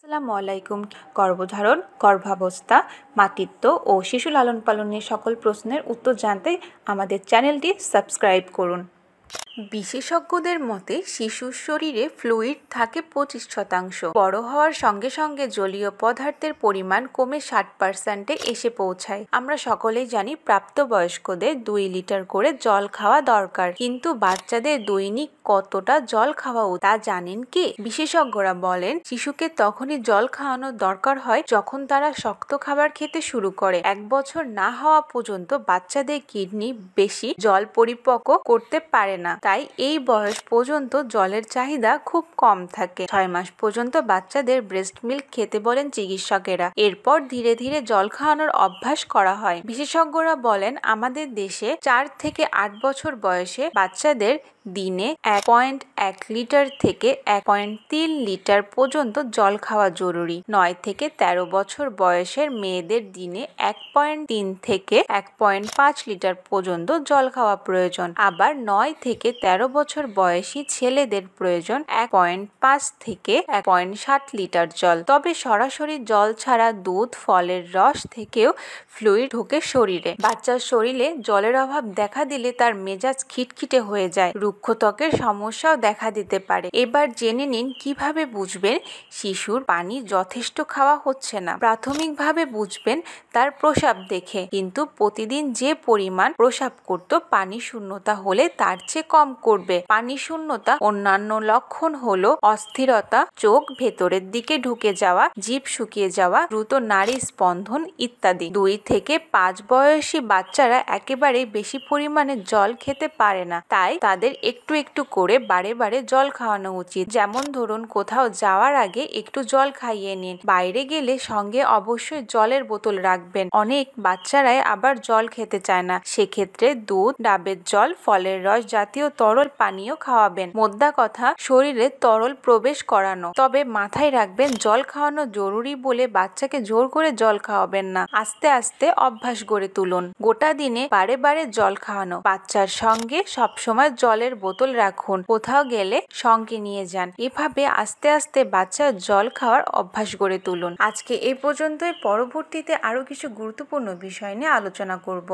আসসালামু আলাইকুম। গর্ভধারণ, গর্ভাবস্থা, মাতৃত্ব ও শিশু লালন পালনের সকল প্রশ্নের উত্তর জানতে আমাদের চ্যানেলটি সাবস্ক্রাইব করুন। বিশেষজ্ঞদের মতে শিশুর শরীরে ফ্লুইড থাকে 25%। বড় হওয়ার সঙ্গে সঙ্গে জলীয় পদার্থের পরিমাণ কমে 60%-এ এসে পৌঁছায়। আমরা সকলেই জানি প্রাপ্তবয়স্কদের 2 লিটার করে জল খাওয়া দরকার, কিন্তু বাচ্চাদের দৈনিক কতটা জল খাওয়া উচিত তা জানেন কি? বিশেষজ্ঞরা বলেন শিশুকে তখনই জল খাওয়ানোর দরকার হয় যখন তারা শক্ত খাবার খেতে শুরু করে। 1 বছর না হওয়া পর্যন্ত বাচ্চাদের কিডনি বেশি জল পরিপক্ক করতে পারে না, তাই এই বয়স পর্যন্ত জলের চাহিদা খুব কম থাকে। 6 মাস পর্যন্ত বাচ্চাদের ব্রেস্ট মিল্ক খেতে বলেন চিকিৎসকেরা। এরপর ধীরে ধীরে জল খাওয়ানোর অভ্যাস করা হয়। বিশেষজ্ঞরা বলেন আমাদের দেশে 4 থেকে 8 বছর বয়সে বাচ্চাদের দিনে 1.1 লিটার থেকে 1.3 লিটার পর্যন্ত জল খাওয়া জরুরি। 9 থেকে 13 বছর বয়সের মেয়েদের দিনে 1.3 থেকে 1.5 লিটার পর্যন্ত জল খাওয়া প্রয়োজন। আবার 9 থেকে 13 বছর বয়সী ছেলেদের প্রয়োজন 1.5 থেকে 1.7 লিটার জল। তবে সরাসরি জল ছাড়া দুধ, ফলের রস থেকেও ফ্লুইড ঢোকে শরীরে। বাচ্চার শরীরে জলের অভাব দেখা দিলে তার মেজাজ খিটখিটে হয়ে যায়, রুক্ষ ত্বকের সমস্যাও দেখা দিতে পারে। এবার জেনে নিন কিভাবে বুঝবেন শিশুর পানি যথেষ্ট খাওয়া হচ্ছে না। প্রাথমিকভাবে বুঝবেন তার প্রস্রাব দেখে, কিন্তু প্রতিদিন যে পরিমাণ প্রস্রাব করত পানি শূন্যতা হলে তার চেয়ে কম করবে। পানি শূন্যতা অন্যান্য লক্ষণ হলো অস্থিরতা, চোখ ভেতরের দিকে ঢুকে যাওয়া, জিভ শুকিয়ে যাওয়া, দ্রুত নাড়ি স্পন্দন ইত্যাদি। 2 থেকে 5 বয়সী বাচ্চারা একেবারে বেশি পরিমাণে জল খেতে পারে না, তাই তাদের একটু একটু করে বারে বারে জল খাওয়ানো উচিত। যেমন ধরুন কোথাও যাওয়ার আগে একটু জল খাইয়ে নিন, বাইরে গেলে সঙ্গে অবশ্যই জলের বোতল রাখবেন। অনেক বাচ্চারাই আবার জল খেতে চায় না, সেক্ষেত্রে দুধ, ডাবের জল, ফলের রস জাতীয় তরল পানীয় খাওয়াবেন। মোদ্দা কথা শরীরে তরল প্রবেশ করানো। তবে মাথায় রাখবেন জল খাওয়ানো জরুরি বলে বাচ্চাকে জোর করে জল খাওয়াবেন না, আস্তে আস্তে অভ্যাস গড়ে তুলুন। গোটা দিনে বারে বারে জল খাওয়ানো। বাচ্চার সঙ্গে সবসময় জলের বোতল রাখুন, কোথাও গেলে সঙ্গে নিয়ে যান। এভাবে আস্তে আস্তে বাচ্চার জল খাওয়ার অভ্যাস গড়ে তুলুন। আজকে এই পর্যন্তই। পরবর্তীতে আরো কিছু গুরুত্বপূর্ণ বিষয় নিয়ে আলোচনা করব।